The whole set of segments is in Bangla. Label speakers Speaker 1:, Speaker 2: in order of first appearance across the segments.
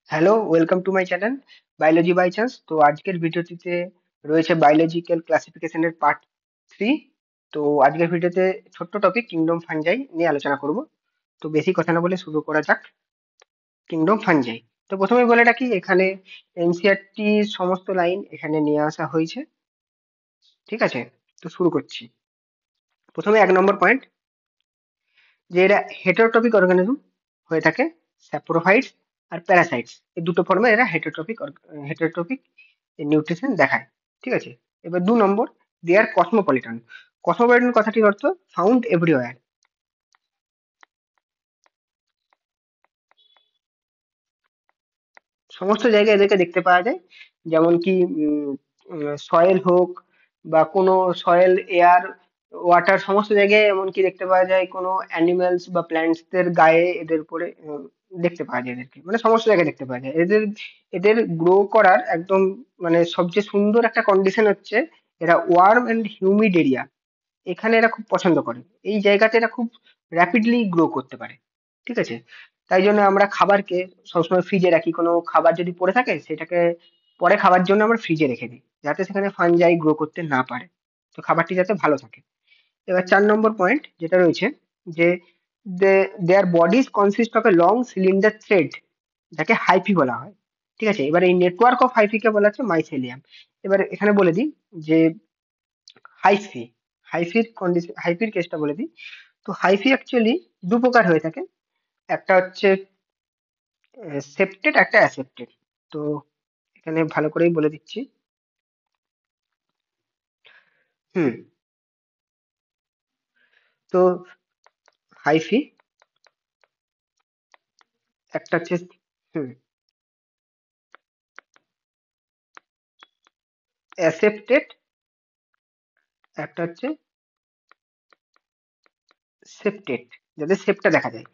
Speaker 1: Hello, welcome to my channel biology by chance. তো আজকের ভিডিওটিতে রয়েছে বায়োলজিক্যাল ক্লাসিফিকেশনের পার্ট 3। তো আজকের ভিডিওতে ছোট্ট টপিক কিংডম ফাঞ্জাই নিয়ে আলোচনা করব। তো বেশি কথা না বলে শুরু করা যাক। কিংডম ফাঞ্জাই, তো প্রথমে বলে রাখি এখানে এনসিইআরটি সমস্ত লাইন এখানে নিয়ে আসা হয়েছে। ঠিক আছে, তো শুরু করছি। প্রথমে 1 নম্বর পয়েন্ট, যে এরা হেটারোট্রপিক অর্গানিজম হয়ে থাকে। স্যাপ্রোফাইটস আর প্যারাসাইটস, এই দুটো ফর্মে এরা হেটারোট্রপিক নিউট্রিশন দেখায়। ঠিক আছে, এবার 2 নম্বর, দে আর কসমোপলিটন। কসমোপলিটন কথাটির অর্থ ফাউন্ড এভরিওয়্যার, সমস্ত জায়গায় এদেরকে দেখতে পাওয়া যায়। যেমন কি সয়েল হোক বা কোনো সয়েল, এয়ার, ওয়াটার, সমস্ত জায়গায় এমনকি দেখতে পাওয়া যায়। কোনো অ্যানিমেলস বা প্ল্যান্টস দের গায়ে এদের উপরে দেখতে পাওয়া যায়। এদেরকে মানে সমস্ত জায়গায় দেখতে পাওয়া যায়। এদের এদের গ্রো করার একদম মানে সবচেয়ে সুন্দর একটা কন্ডিশন হচ্ছে এরা ওয়ার্ম এন্ড হিউমিড এরিয়া, এখানে এরা খুব পছন্দ করে। এই জায়গাতে এরা খুব র্যাপিডলি গ্রো করতে পারে। ঠিক আছে, তাই জন্য আমরা খাবারকে সবসময় ফ্রিজে রাখি। কোনো খাবার যদি পড়ে থাকে সেটাকে পরে খাবার জন্য আমরা ফ্রিজে রেখে দিই, যাতে সেখানে ফানজাই গ্রো করতে না পারে, তো খাবারটি যাতে ভালো থাকে। এবার 4 নম্বর পয়েন্ট যেটা রয়েছে, যে their bodies consist of a long cylinder thread, যাকে হাইফি বলা হয়। ঠিক আছে, এবার এই নেটওয়ার্ক অফ হাইফিকে বলা হচ্ছে মাইসেলিয়াম। এবার এখানে বলে দিই যে হাইফি, হাইফির কেসটা বলে দিই। তো হাইফি অ্যাকচুয়ালি দু প্রকার হয়ে থাকে। একটা হচ্ছে সেপ্টেড, একটা অ্যাসেপ্টেড। তো এখানে ভালো করেই বলে দিচ্ছি। হুম, তো হাইফি একটা হচ্ছে, হুম, অ্যাসেপ্টেড, একটা হচ্ছে সেপ্টেড, যাদের সেপ্টা দেখা যায়।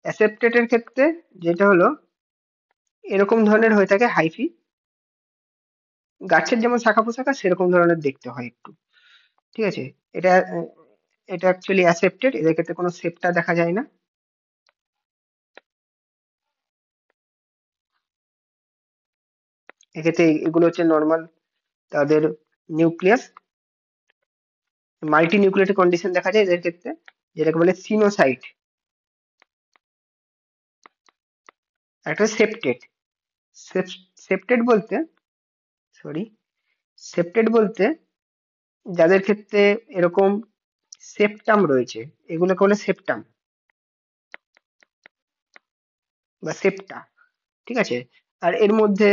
Speaker 1: অ্যাসেপ্টেড এর ক্ষেত্রে যেটা হলো এরকম ধরনের হয়ে থাকে হাইফি, গাছের যেমন শাখা পোশাখা সেরকম ধরনের দেখতে হয় একটু। ঠিক আছে, এটা এটা অ্যাকচুয়ালি অ্যাসেপ্টেড, এদের ক্ষেত্রে কোনো সেপ্টা দেখা যায় না। এক্ষেত্রে এগুলো হচ্ছে নর্মাল তাদের নিউক্লিয়াস। মাল্টি নিউক্লিয়েটেড কন্ডিশন দেখা যায় এদের ক্ষেত্রে, যেটাকে বলে সিনোসাইট। একটা সেপ্টেড, সেপ্টেড বলতে, সরি, সেপ্টেড বলতে যাদের ক্ষেত্রে এরকম সেপ্টাম রয়েছে, এগুলোকে বলে সেপ্টাম বা সেপ্টা। ঠিক আছে, আর এর মধ্যে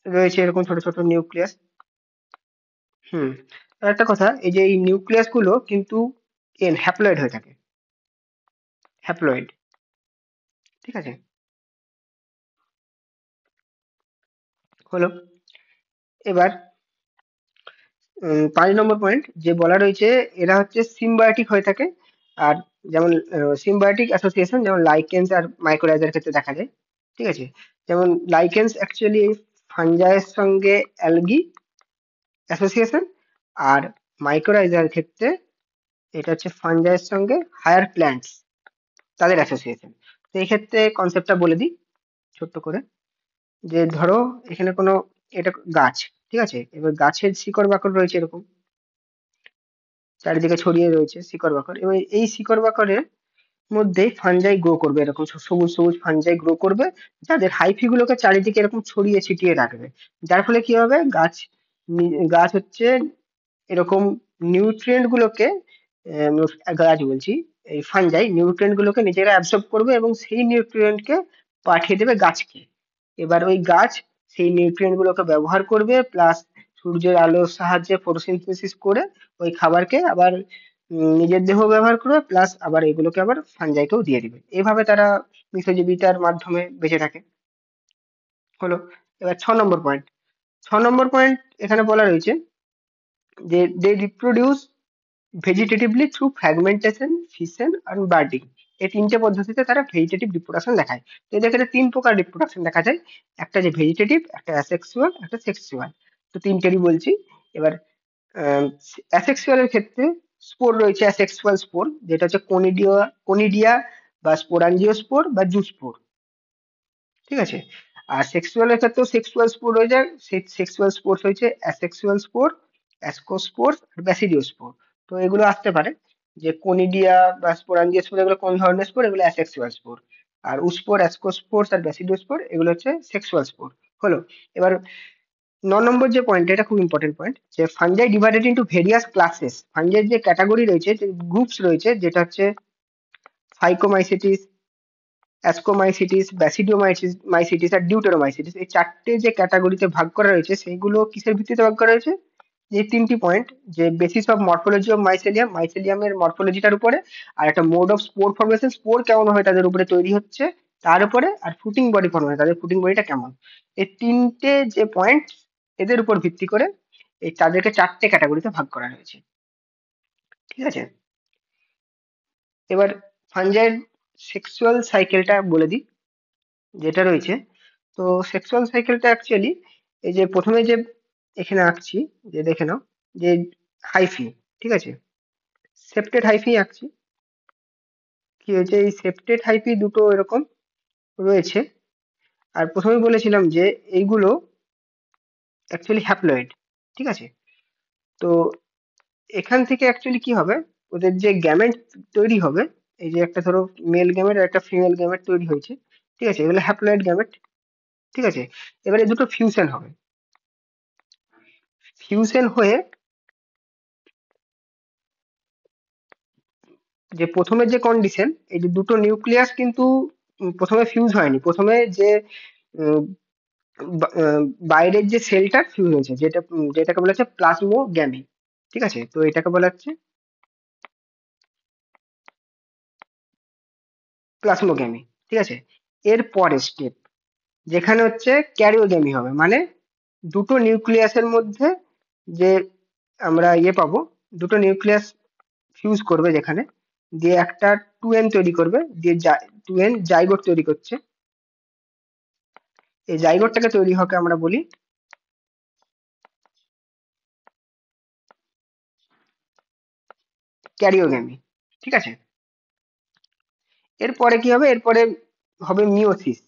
Speaker 1: রয়েছে এরকম ছোট ছোট নিউক্লিয়াস। হুম, আর একটা কথা, এই যে এই নিউক্লিয়াস গুলো কিন্তু হ্যাপ্লয়েড হয়ে থাকে, হ্যাপ্লয়েড। ঠিক আছে, হলো। এবার 5 নম্বর পয়েন্ট যে বলা রয়েছে, এরা হচ্ছে সিম্বায়োটিক হয়ে থাকে। আর যেমন সিম্বায়োটিক অ্যাসোসিয়েশন যেমন লাইকেন্স আর মাইক্রোরাইজার ক্ষেত্রে দেখা যায়। ঠিক আছে, যেমন লাইকেন্স অ্যাকচুয়ালি ফাঙ্গাইয়ের সঙ্গে অ্যালগি অ্যাসোসিয়েশন, আর মাইক্রোরাইজার ক্ষেত্রে এটা হচ্ছে ফাঙ্গাইয়ের সঙ্গে হায়ার প্ল্যান্টস, তাদের অ্যাসোসিয়েশন। তো এই ক্ষেত্রে কনসেপ্টটা বলে দিই ছোট্ট করে, যে ধরো এখানে কোনো, এটা গাছ, ঠিক আছে, এবার গাছের শিকড় বাকড় রয়েছে এরকম চারিদিকে ছড়িয়ে রয়েছে শিকড় বাকড়। এবার এই শিকড় বাকড়ের মধ্যে ফানজাই গ্রো করবে, এরকম সবুজ সবুজ ফানজাই গ্রো করবে, যাদের হাইফি গুলোকে চারিদিকে এরকম ছড়িয়ে ছিটিয়ে রাখবে। যার ফলে কি হবে, গাছ হচ্ছে এরকম নিউট্রিয়েন্ট গুলোকে, গাছ বলছি, এই ফানজাই নিউট্রিয়েন্ট গুলোকে নিজেরা অ্যাবসর্ব করবে এবং সেই নিউট্রিয়েন্ট কে পাঠিয়ে দেবে গাছকে। এবার ওই গাছ সেই নিউট্রিয়েন্ট গুলোকে ব্যবহার করবে, প্লাস সূর্যের আলোর সাহায্যে ফটোসিনথেসিস করে ওই খাবারকে আবার নিজের দেহ ব্যবহার করবে, প্লাস আবার এগুলোকে আবার ফানজাইকেও দিয়ে দিবে। এইভাবে তারা মিশরজীবিতার মাধ্যমে বেঁচে থাকে। হলো। এবার 6 নম্বর পয়েন্ট, 6 নম্বর পয়েন্ট এখানে বলা রয়েছে যে দে রিপ্রোডিউস ভেজিটেটিভলি থ্রু ফ্র্যাগমেন্টেশন, ফিশন আর বার্ডিং। এই তিনটে পদ্ধতিতে তারা ভেজিটেটিভ রিপ্রোডাকশন দেখায়। তো এদের ক্ষেত্রে 3 প্রকার রিপ্রোডাকশন দেখা যায়, একটা যে ভেজিটেটিভ, একটা অ্যাসেক্সুয়াল, একটা সেক্সুয়াল। তো তিনটেরই বলছি। এবার অ্যাসেক্সুয়াল এর ক্ষেত্রে স্পোর রয়েছে, অ্যাসেক্সুয়াল স্পোর যেটা হচ্ছে কোনিডিয়া বা স্পোরাঞ্জিওস্পোর বা জুস্পোর। ঠিক আছে, আর সেক্সুয়ালের ক্ষেত্রেও সেক্সুয়াল স্পোর হয়ে যায়, সেক্সুয়াল স্পোর্স হয়েছে অ্যাসেক্সুয়াল স্পোর, অ্যাসকোস্পোর আর ব্যাসিডিওস্পোর। তো এগুলো আসতে পারে যে কোনিডিয়া বা স্পোরাঞ্জিওস্পোর, এগুলো কোন ধরনের স্পোর, এগুলো অ্যাসেক্সুয়াল স্পোর। আর উস্পোর, অ্যাসকোস্পোর্স আর ব্যাসিডিওস্পোর এগুলো হচ্ছে সেক্সুয়াল স্পোর। হলো। এবার 9 নম্বর যে পয়েন্ট, এটা খুব ইম্পর্টেন্ট পয়েন্ট, যে fungi divided into various classes. ফাঞ্জাইয়ের যে ক্যাটাগরি রয়েছে, যে গ্রুপস রয়েছে, যেটা হচ্ছে ফাইকোমাইসিটিস, অ্যাসকোমাইসিটিস, ব্যাসিডিওমাইসিটিস আর ডিউটেরোমাইসিটিস, এই চারটে যে ক্যাটাগরিতে ভাগ করা রয়েছে, সেইগুলো কিসের ভিত্তিতে ভাগ করা হয়েছে? যে তিনটি পয়েন্ট, যে basis of morphology of mycelium, মাইসেলিয়ামের মরফোলজিটার উপরে, আর একটা mode of spore formation, spore কেমন হয় তাদের উপরে তৈরি হচ্ছে তার উপরে, আর ফুটিং বডি ফর্মেশন, তাদের ফুটিং বডিটা কেমন। এই তিনটে যে পয়েন্ট, এদের উপর ভিত্তি করে এই তাদেরকে চারটে ক্যাটাগরিতে ভাগ করা হয়েছে। ঠিক আছে। এবার ফাঞ্জাইয়ের সেক্সুয়াল সাইকেলটা বলে দিই যেটা রয়েছে। তো সেক্সুয়াল সাইকেলটা অ্যাকচুয়ালি এই যে প্রথমে যে এখানে আঁকছি, যে দেখে নাও, যে হাইফি, ঠিক আছে, সেপ্টেড হাইফি আঁকছি। কি হয়েছে, এই সেপ্টেড হাইফি দুটো এরকম রয়েছে। আর প্রথমে বলেছিলাম যে এইগুলো অ্যাকচুয়ালি হ্যাপ্লয়েড, ঠিক আছে। তো এখান থেকে অ্যাকচুয়ালি কি হবে, ওদের যে গ্যামেট তৈরি হবে, এই যে একটা ধরো মেল গ্যামেট আর একটা ফিমেল গ্যামেট তৈরি হয়েছে, ঠিক আছে, এগুলো হ্যাপ্লয়েড গ্যামেট, ঠিক আছে। এবারে দুটো ফিউশন হবে, ফিউশন হয়ে যে প্রথমের যে কন্ডিশন, এই যে দুটো নিউক্লিয়াস কিন্তু প্রথমে ফিউজ হয়নি, প্রথমে যে উম, বাইরের যে সেলটা ফিউজ হয়েছে, যেটাকে বলা হচ্ছে প্লাজমোগ্যামি, ঠিক আছে। তো এটাকে বলা হচ্ছে প্লাজমোগ্যামি, ঠিক আছে। এর পরের স্টেপ যেখানে হচ্ছে ক্যারিওগ্যামি হবে, মানে দুটো নিউক্লিয়াসের মধ্যে যে আমরা ইয়ে পাবো, দুটো নিউক্লিয়াস ফিউজ করবে যেখানে, দিয়ে একটা 2n তৈরি করবে, দিয়ে 2n জাইগোট তৈরি করছে। এই জাইগোটটাকে তৈরি হকে আমরা বলি ক্যারিওগ্যামি, ঠিক আছে। এরপরে কি হবে, এরপরে হবে মিওসিস।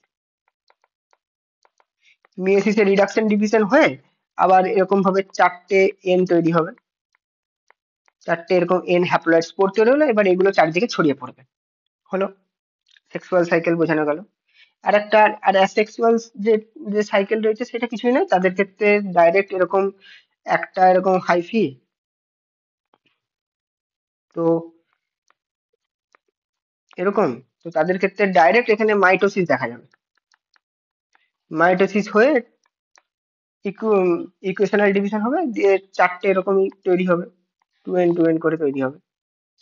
Speaker 1: মিওসিসে রিডাকশন ডিভিশন হয়ে আবার এরকম ভাবে চারটে এন তৈরি হবে, চারটে এরকম এন হ্যাপ্লয়েড স্পোর তৈরি হলো। এবার এগুলো চারদিকে ছড়িয়ে পড়বে। হলো, সেক্সুয়াল সাইকেল বোঝানো গেল। আর একটা, আর অ্যাসেক্সুয়াল যে যে সাইকেল রয়েছে সেটা কিছুই নয়, তাদের ক্ষেত্রে ডাইরেক্ট এরকম একটা এরকম হাইফি, তো এরকম, তো তাদের ক্ষেত্রে ডাইরেক্ট এখানে মাইটোসিস দেখা যাবে। মাইটোসিস হয়ে ইকুয়েশনাল ডিভিশন হবে, দিয়ে চারটে এরকমই তৈরি হবে, 2n 2n করে তৈরি হবে,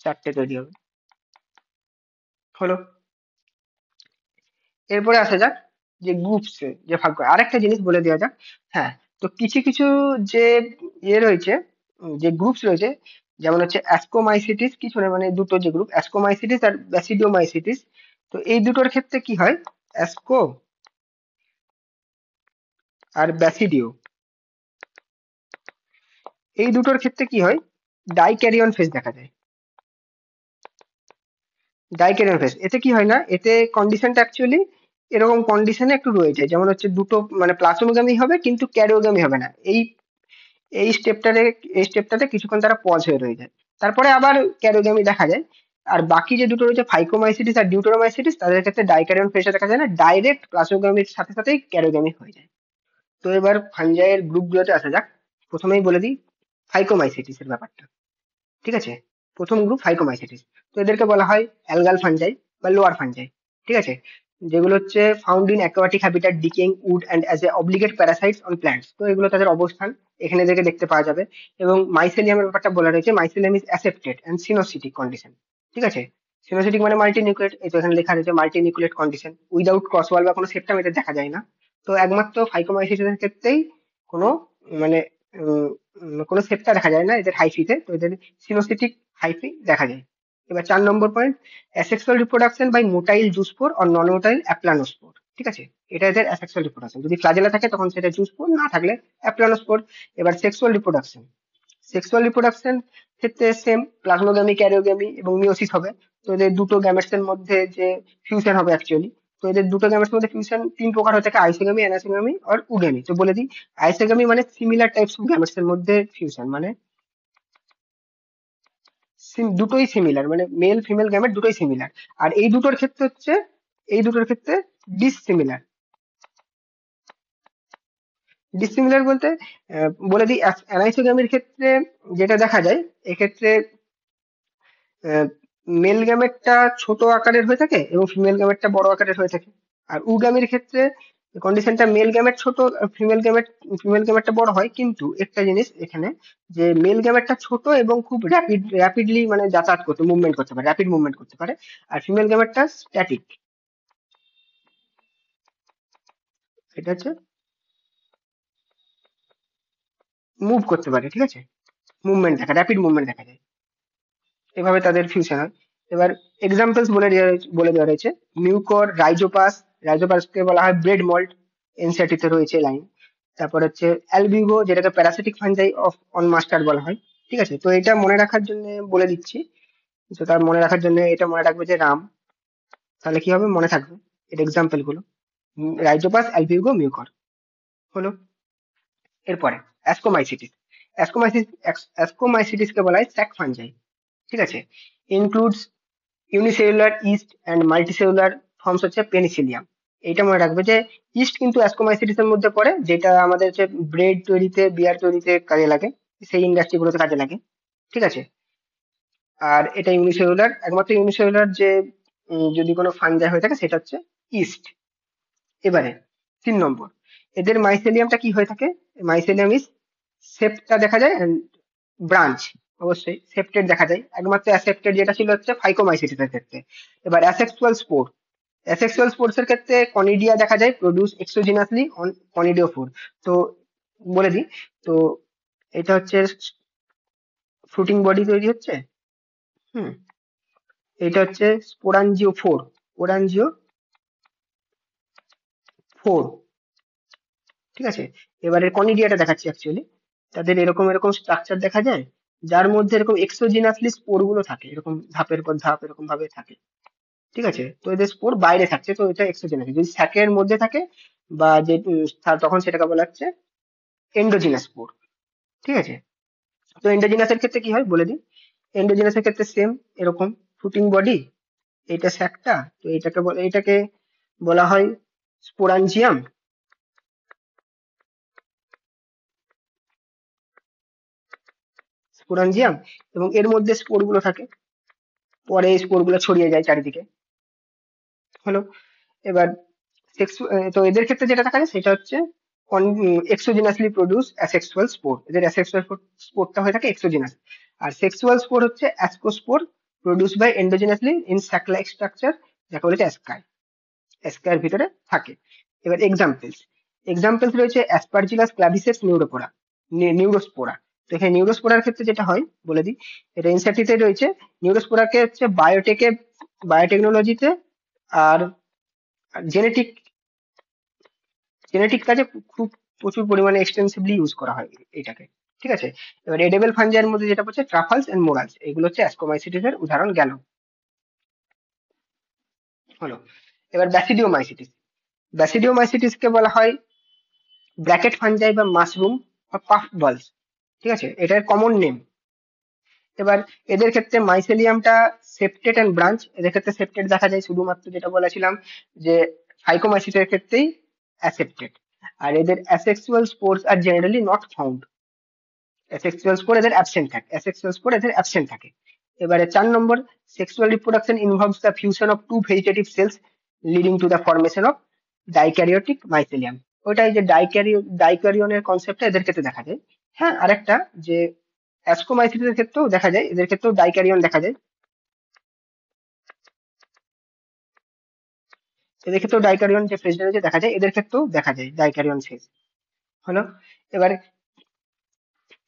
Speaker 1: চারটে তৈরি হবে। হলো। এরপরে আসা যাক যে গ্রুপস যে ভাগ করে, আরেকটা জিনিস বলে দেওয়া যাক। হ্যাঁ, তো কিছু কিছু যে ইয়ে রয়েছে, যে গ্রুপস রয়েছে, যেমন হচ্ছে অ্যাস্কোমাইসিটিস, কিছু না মানে দুটো যে গ্রুপ, অ্যাস্কোমাইসিটিস আর ব্যাসিডিওমাইসিটিস। তো এই দুটোর ক্ষেত্রে কি হয়, অ্যাস্কো আর ব্যাসিডিও, এই দুটোর ক্ষেত্রে কি হয়, ডাইক্যারিয়ন ফেজ দেখা যায়। ডাইক্যারিয়ন ফেজ, এতে কি হয় না, এতে কন্ডিশনটা অ্যাকচুয়ালি এরকম কন্ডিশনে একটু রয়ে যায়, যেমন হচ্ছে দুটো মানে প্লাজমোগামী হবে কিন্তু ক্যারিওগামী হবে না। এই স্টেপটাতে কিছুক্ষণ তারা পজ হয়ে রয়ে যায়, তারপরে আবার ক্যারিওগামী দেখা যায়। আর বাকি যে দুটো রয়েছে ফাইকোমাইসিটিস আর ডিউটেরোমাইসিটিস, তাদের ক্ষেত্রে ডাইক্যারিয়ন ফেজটা দেখা যায় না, ডাইরেক্ট প্লাজমোগামীর সাথে সাথেই ক্যারিওগামী হয়ে যায়। তো এবার ফাঞ্জাইয়ের গ্রুপগুলোতে আসা যাক। প্রথমেই বলে দিই ফাইকোমাইসিটিস এর ব্যাপারটা, ঠিক আছে। প্রথম গ্রুপ ফাইকোমাইসিটিস। তো এদেরকে বলা হয় অ্যালগাল ফাঞ্জাই বা লোয়ার ফাঞ্জাই, ঠিক আছে, যেগুলো হচ্ছে found in aquatic habitat, decaying wood and as a obligate parasites on plants. তো এগুলো তাদের অবস্থান, এখানে এদেরকে দেখতে পাওয়া যাবে। এবং মাইসেলিয়ামের ব্যাপারটা বলা রয়েছে, মাইসেলিয়াম ইজ অ্যাসেপ্টেড অ্যান্ড সিনোসিটিক কন্ডিশন, ঠিক আছে। সিনোসিটিক মানে মাল্টি নিউক্লিয়েট, এই তো এখানে লেখা রয়েছে মাল্টি নিউক্লিয়েট কন্ডিশন, উইদাউট ক্রসওয়াল বা কোনো সেপ্টাম এদের দেখা যায় না। তো একমাত্র ফাইকোমাইসিসের ক্ষেত্রেই কোনো মানে কোনো সেপ্টা দেখা যায় না এদের হাইফিতে, তো এদের সিনোসিটিক হাইফি দেখা যায়। এবার 4 number point, asexual reproduction by motile zoospore or non motile aplanospore, ঠিক আছে। এটা এদের অ্যাসেক্সুয়াল রিপ্রোডাকশন, যদি ফ্লাজেলা থাকে তখন সেটা জুস্পোর, না থাকলে অ্যাপ্লানোস্পোর। এবার সেক্সুয়াল রিপ্রোডাকশন, সেক্সুয়াল রিপ্রোডাকশন ক্ষেত্রে সেম প্লাজমোগামী, ক্যারিওগামী এবং মিওসিস হবে। তো এদের দুটো গ্যামেটস এর মধ্যে যে ফিউশন হবে অ্যাকচুয়ালি, তো এদের দুটো গ্যামেটস মধ্যে ফিউশন তিন প্রকার হয়ে থাকে, আইসোগামি, অ্যানাসোগামি আর উগামি। তো বলে দিই, আইসোগামি মানে সিমিলার টাইপস অফ গ্যামেটস এর মধ্যে ফিউশন, মানে দুটোই সিমিলার, মানে মেল ফিমেল গ্যামেট দুটোই সিমিলার। আর এই দুটোর ক্ষেত্রে হচ্ছে, এই দুটোর ক্ষেত্রে ডিসসিমিলার। ডিসিমিলার বলতে বলে দিই, অ্যানাইসোগামির ক্ষেত্রে যেটা দেখা যায়, এক্ষেত্রে মেল গ্যামেটটা ছোট আকারের হয়ে থাকে এবং ফিমেল গ্যামেটটা বড় আকারের হয়ে থাকে। আর উগামির ক্ষেত্রে কন্ডিশনটা মেল গ্যামেট ছোট, ফিমেল গ্যামেটটা বড় হয়, কিন্তু একটা জিনিস এখানে, যে মেল গ্যামেটটা ছোট এবং খুব র্যাপিডলি মানে যাতায়াত করতে, মুভমেন্ট করতে পারে, র্যাপিড মুভমেন্ট করতে পারে। আর ফিমেল গ্যামেটটা স্ট্যাটিক, এটা হচ্ছে মুভ করতে পারে, ঠিক আছে, মুভমেন্ট দেখা, র্যাপিড মুভমেন্ট দেখা যায়। এভাবে তাদের ফিউশন হয়। এবার এক্সাম্পলস বলে দেওয়া রয়েছে, মিউকর, রাইজোপাস, রাইজোপাসকে বলা হয় ব্রেড মল্ট, এনসিইআরটি রয়েছে লাইন। তারপর হচ্ছে অ্যালবিগো, যেটাকে parasitic fungi of on mustard বলা হয়। ঠিক আছে, তো এটা মনে রাখার জন্য বলে দিচ্ছি। তো তার মনে রাখার জন্য এটা মনে রাখবে যে রাম, তাহলে কি হবে, মনে থাকবে এর এক্সাম্পল গুলো, রাইজোপাস, অ্যালবিগো, মিউকর হলো। এরপরে অ্যাস্কোমাইসিটিস। অ্যাস্কোমাইসিটিসকে বলা হয় স্যাক ফাঞ্জাই। ঠিক আছে, includes unicellular yeast and multicellular forms হচ্ছে পেনিসিলিয়াম। এইটা মনে রাখবে যে ইস্ট কিন্তু অ্যাস্কোমাইসিটিস এর মধ্যে পড়ে, যেটা আমাদের হচ্ছে ব্রেড তৈরিতে, বিয়ার তৈরিতে কাজে লাগে, সেই ইন্ডাস্ট্রি গুলোতে কাজে লাগে। ঠিক আছে, আর এটা ইউনিসেলুলার, একমাত্র ইউনিসেলুলার যে যদি কোনো ফাঙ্গাই হয়ে থাকে সেটা হচ্ছে ইস্ট। এবারে 3 নম্বর, এদের মাইসেলিয়ামটা কি হয়ে থাকে, মাইসেলিয়াম ইজ সেপ্টটা দেখা যায়, ব্রাঞ্চ, অবশ্যই সেপ্টেড দেখা যায়, একমাত্র অ্যাসেপ্টেড যেটা ছিল হচ্ছে ফাইকোমাইসিটিসের ক্ষেত্রে। এবার অ্যাসেক্সুয়াল স্পোর, অ্যাসেক্সুয়াল স্পোর্স এর ক্ষেত্রে কনিডিয়া দেখা যায় প্রোডিউস এক্সোজিনাসলি অন কনিডিওফোর। তো বলে দিই, তো এটা হচ্ছে ফ্রুটিং বডি তৈরি হচ্ছে। হুম, এটা হচ্ছে স্পোরাঞ্জিও ফোর, স্পোরাঞ্জিও ফোর। ঠিক আছে, এবারে কনিডিয়াটা দেখাচ্ছি অ্যাকচুয়ালি, তাদের এরকম এরকম স্ট্রাকচার দেখা যায়, যার মধ্যে এরকম এক্সোজিনাসলি স্পোর গুলো থাকে, এরকম ধাপের পর ধাপ এরকম ভাবে থাকে। ঠিক আছে, তো এদের স্পোর বাইরে থাকছে, তো এটা এক্সোজেনাস। যদি স্যাকের মধ্যে থাকে বা যে তখন সেটাকে বলা হচ্ছে এন্ডোজিনাস স্পোর। ঠিক আছে, তো এন্ডোজিনাসের ক্ষেত্রে কি হয় বলে দিই, এন্ডোজিনাসের ক্ষেত্রে সেম এরকম ফ্রুটিং বডি, এটা স্যাকটা, তো এটাকে বলা হয় স্পোরাঞ্জিয়াম, স্পোরাঞ্জিয়াম, এবং এর মধ্যে স্পোর গুলো থাকে, পরে এই স্পোর গুলো ছড়িয়ে যায় চারিদিকে হলো। এবার তো এদের ক্ষেত্রে যেটা দেখা যায় সেটা হচ্ছে এক্সোজিনাসলি প্রডিউস অ্যাসেক্সুয়াল স্পোর, এদের অ্যাসেক্সুয়াল স্পোরটা হয়ে থাকে এক্সোজিনাস। আর সেক্সুয়াল স্পোর হচ্ছে ascospore produce by endogenously in sac like structure, যাকে বলেছে অ্যাস্কাই, অ্যাস্কাইয়ের ভিতরে থাকে। এবার এক্সাম্পলস রয়েছে অ্যাসপারজিলাস, ক্লাভিসেপস, নিউরোস্পোরা। তো এখানে নিউরোস্পোরার ক্ষেত্রে যেটা হয় বলে দিই, এটা এনসিইআরটি রয়েছে। নিউরোস্পোরাকে হচ্ছে বায়োটেকনোলজিতে আর জেনেটিক জেনেটিক কাজে খুব প্রচুর পরিমাণে এক্সটেন্সিভলি ইউজ করা হয় এটাকে। ঠিক আছে, এবার এডেবল ফাঞ্জাইয়ের মধ্যে যেটা পড়ছে ট্রাফালস এন্ড মোরালস, এগুলো হচ্ছে অ্যাস্কোমাইসিটিস এর উদাহরণ গেল হলো। এবার ব্যাসিডিওমাইসিটিস, ব্যাসিডিওমাইসিটিস কে বলা হয় ব্র্যাকেট ফাঞ্জাই বা মাশরুম বা পাফ বলস। ঠিক আছে, এটার কমন নেম। এবার এদের ক্ষেত্রে মাইসেলিয়ামটা সেপ্টেট এন্ড ব্রাঞ্চ, এদের ক্ষেত্রে সেপ্টেট দেখা যায় শুধুমাত্র, যেটা বলেছিলাম যে ফাইকোমাইসিসের ক্ষেত্রেই অ্যাসেপ্টেড। আর এদের অ্যাসেক্সুয়াল স্পোর্স আর generally not found, asexual spore এদের অ্যাবসেন্ট থাকে। এবারে 4 number, sexual reproduction involves the fusion of two vegetative cells leading to the formation of dikaryotic mycelium. ওইটাই যে ডাইক্যারিয়নের কনসেপ্টটা এদের ক্ষেত্রে দেখা যায়। হ্যাঁ, আরেকটা যে অ্যাস্কোমাইসিসের ক্ষেত্রেও দেখা যায়, এদের ক্ষেত্রেও ডাইক্যারিয়ন দেখা যায়, এদের ক্ষেত্রেও ডাইক্যারিয়ন যে ফেজ রয়েছে দেখা যায়, এদের ক্ষেত্রেও দেখা যায় ডাইক্যারিয়ন ফেজ হলো। এবার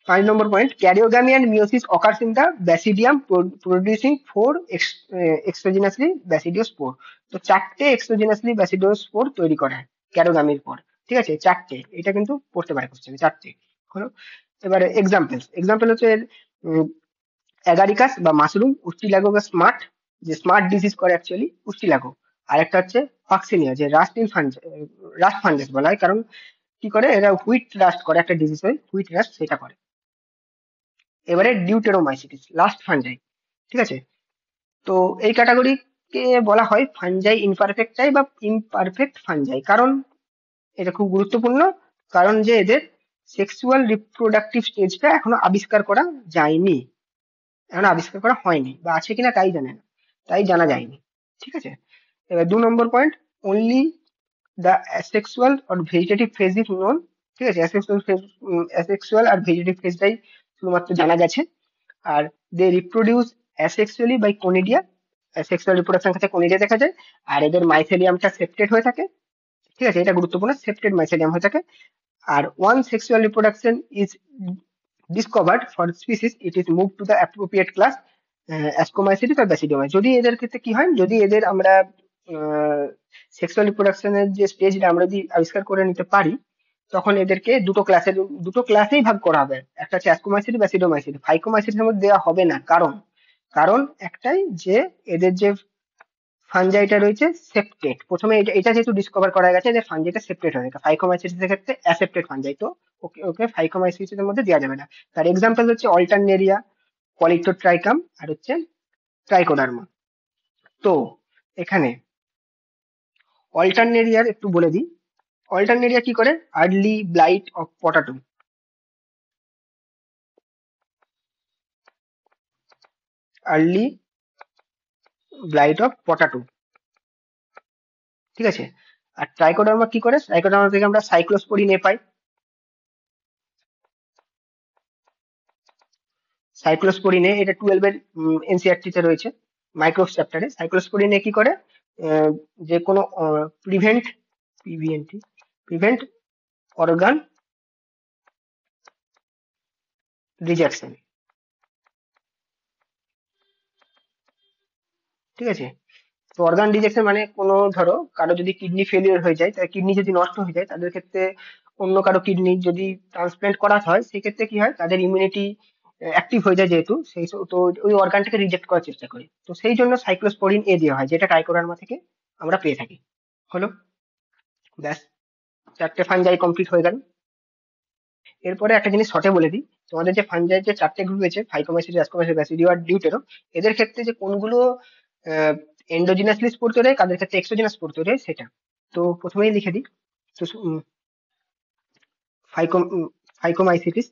Speaker 1: 5 number point, karyogamy and meiosis occurs in the basidium producing 4 exogenously basidiospore. তো 4টে এক্সোজিনাসলি ব্যাসিডিও স্পোর তৈরি করা হয় ক্যারোগামির পর। ঠিক আছে, 4টে, এটা কিন্তু পড়তে পারে কোশ্চেনে, 4টে হলো। এবারে এক্সাম্পল হচ্ছে অ্যাগারিকাস বা মাশরুম, উস্টিলাগো বা স্মার্ট, যে স্মার্ট ডিজিজ করে অ্যাকচুয়ালি উস্টিলাগো। আর একটা হচ্ছে কক্সিনিয়া, যে রাস্ট ফানজাস বলা হয়, কারণ কি করে এরা হুইট রাস্ট করে, একটা ডিজিজ হয় হুইট রাস্ট, সেটা করে। এবারে ডিউটেরোমাইসিটিস, লাস্ট ফানজাই, ঠিক আছে। তো এই ক্যাটাগরিকে বলা হয় ফানজাই ইমপারফেক্টাই বা ইমপারফেক্ট ফানজাই। কারণ এটা খুব গুরুত্বপূর্ণ, কারণ যে এদের সেক্সুয়াল রিপ্রোডাক্টিভ স্টেজটা এখনো আবিষ্কার করা যায়নি, এখনো আবিষ্কার করা হয়নি, বা আছে কিনা তাই জানে না, তাই জানা যায়নি, ঠিক আছে। এবার 2 number point, only the asexual or vegetative phase is known, ঠিক আছে। অ্যাসেক্সুয়াল আর ভেজিটেটিভ ফেজটাই শুধুমাত্র জানা গেছে। আর they reproduce asexually by conidia, sexual reproduction ক্ষেত্রে কোনিডিয়া দেখা যায়। আর এদের মাইসেলিয়ামটা সেপ্টেড হয়ে থাকে, ঠিক আছে, এটা গুরুত্বপূর্ণ, সেপ্টেড মাইসেলিয়াম হয়ে থাকে। আর one sexual reproduction is discovered for species, it is moved to the appropriate class, অ্যাস্কোমাইসিটিস আর ব্যাসিডিওমাইসিস। যদি এদের ক্ষেত্রে কি হয়, যদি এদের আমরা সেক্সুয়াল রিপ্রোডাকশনের যে স্টেজটা আমরা যদি আবিষ্কার করে নিতে পারি, তখন এদেরকে দুটো ক্লাসেই ভাগ করা হবে, একটা হচ্ছে অ্যাস্কোমাইসিটি, ব্যাসিডোমাইসিটি। ফাইকোমাইসিটির মধ্যে দেওয়া হবে না, কারণ কারণ একটাই, যে এদের যে ফানজাইটা রয়েছে সেপ্টেট, প্রথমে এটা এটা যেহেতু ডিসকভার করা গেছে যে ফানজাইটা সেপ্টেট হয়ে গেছে, ফাইকোমাইসিটিসের ক্ষেত্রে অ্যাসেপ্টেড ফানজাই, তো ওকে ওকে ফাইকোমাইসিটিসের মধ্যে দেওয়া যাবে না। তার এক্সাম্পল হচ্ছে অল্টারনেরিয়া, পলিটোট্রাইকাম, আর হচ্ছে ট্রাইকোডার্মা। তো এখানে অল্টারনেরিয়ার একটু বলে দিই, অল্টারনেরিয়া কি করে, early blight of potato, early blight of potato, ঠিক আছে। আর ট্রাইকোডার্মা কি করে, ট্রাইকোডার্মা থেকে আমরা সাইক্লোস্পোরিন এ পাই, সাইক্লোস্পোরিনে, এটা 12 এর এনসিআরটি তে রয়েছে, মাইক্রোস চ্যাপ্টারে। সাইক্লোস্পোরিনে কি করে, আহ, যে কোনো প্রিভেন্ট পিভিএনটি প্রিভেন্ট অর্গান রিজেকশন, ঠিক আছে। তো অর্গান রিজেকশন মানে কোনো, ধরো কারো যদি কিডনি ফেলিওর হয়ে যায়, তার কিডনি যদি নষ্ট হয়ে যায়, তাদের ক্ষেত্রে অন্য কারো কিডনি যদি ট্রান্সপ্ল্যান্ট করা হয়, সেক্ষেত্রে কি হয়, তাদের ইমিউনিটি অ্যাক্টিভ হয়ে যায় যেহেতু, তো ওই অর্গানটাকে রিজেক্ট করার চেষ্টা করে, তো সেই জন্য সাইক্লোস্পোরিন এ দেওয়া হয়, যেটা ট্রাইকোডার্মা থেকে আমরা পেয়ে থাকি। হলো, ব্যাস, 4টে ফানজাই কমপ্লিট হয়ে গেল। এরপরে একটা জিনিস শর্টে বলে দিই, তোমাদের যে ফানজাই যে 4টে গ্রুপ রয়েছে, ফাইকোমাইসিস, অ্যাস্কোমাইসিস, ব্যাসিডিও আর ডিউটেরো, এদের ক্ষেত্রে যে কোনগুলো এন্ডোজিনাসলি স্পোর তৈরি হয়, কাদের ক্ষেত্রে এক্সোজিনাস স্পোর তৈরি হয়, সেটা তো প্রথমেই লিখে দিই। তো ফাইকো ফাইকোমাইসিটিস,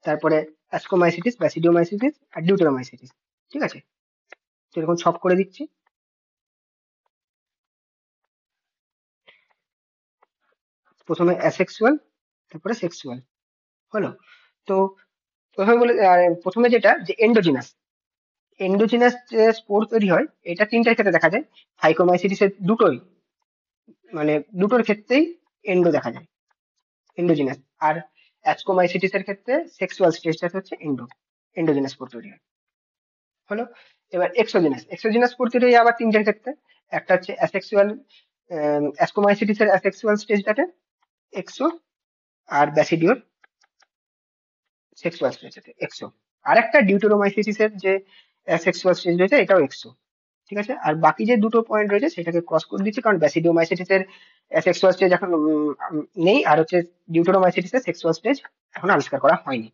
Speaker 1: তারপরে অ্যাস্কোমাইসিটিস, ব্যাসিডিওমাইসিটিস আর ডিউটেরোমাইসিটিস, ঠিক আছে। তো এরকম ছক করে দিচ্ছি। প্রথমে অ্যাসেক্সুয়াল, তারপরে সেক্সুয়াল, হলো। তো প্রথমে যেটা, যে এন্ডোজিনাস, এন্ডোজিনাস যে স্পোর তৈরি হয়, এটা 3টার ক্ষেত্রে দেখা যায়। ফাইকোমাইসিটিসের দুটোই, মানে দুটোর ক্ষেত্রেই এন্ডো দেখা যায়, এন্ডোজিনাস। আর অ্যাস্কোমাইসিটিসের ক্ষেত্রে সেক্সুয়াল স্টেজটা হচ্ছে এন্ডোজিনাস স্পোর তৈরি হয়, হলো। এবার এক্সোজিনাস, এক্সোজিনাস স্পোর তৈরি হয় আবার 3টার ক্ষেত্রে, একটা হচ্ছে অ্যাসেক্সুয়াল, অ্যাস্কোমাইসিটিসের অ্যাসেক্সুয়াল স্টেজটাতে এক্সো, আর ব্যাসিডিওর সেক্সুয়াল স্টেজটাতে এক্সো। আর একটা ডিউটেরোমাইসিটিসের যে সেক্সুয়াল স্টেজ রয়েছে, এটাও এক্সো, ঠিক আছে। আর বাকি যে দুটো পয়েন্ট রয়েছে সেটাকে ক্রস করে দিচ্ছি, কারণ ব্যাসিডিওমাইসিটিসের সেক্সুয়াল স্টেজ এখন নেই, আর হচ্ছে ডিউটেরোমাইসিটিসের সেক্সুয়াল স্টেজ এখন আবিষ্কার করা হয়নি,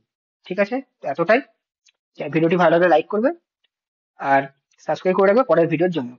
Speaker 1: ঠিক আছে। তো এতটাই। ভিডিওটি ভালো লাগলে লাইক করবে, আর সাবস্ক্রাইব করে রাখবে পরের ভিডিওর জন্য।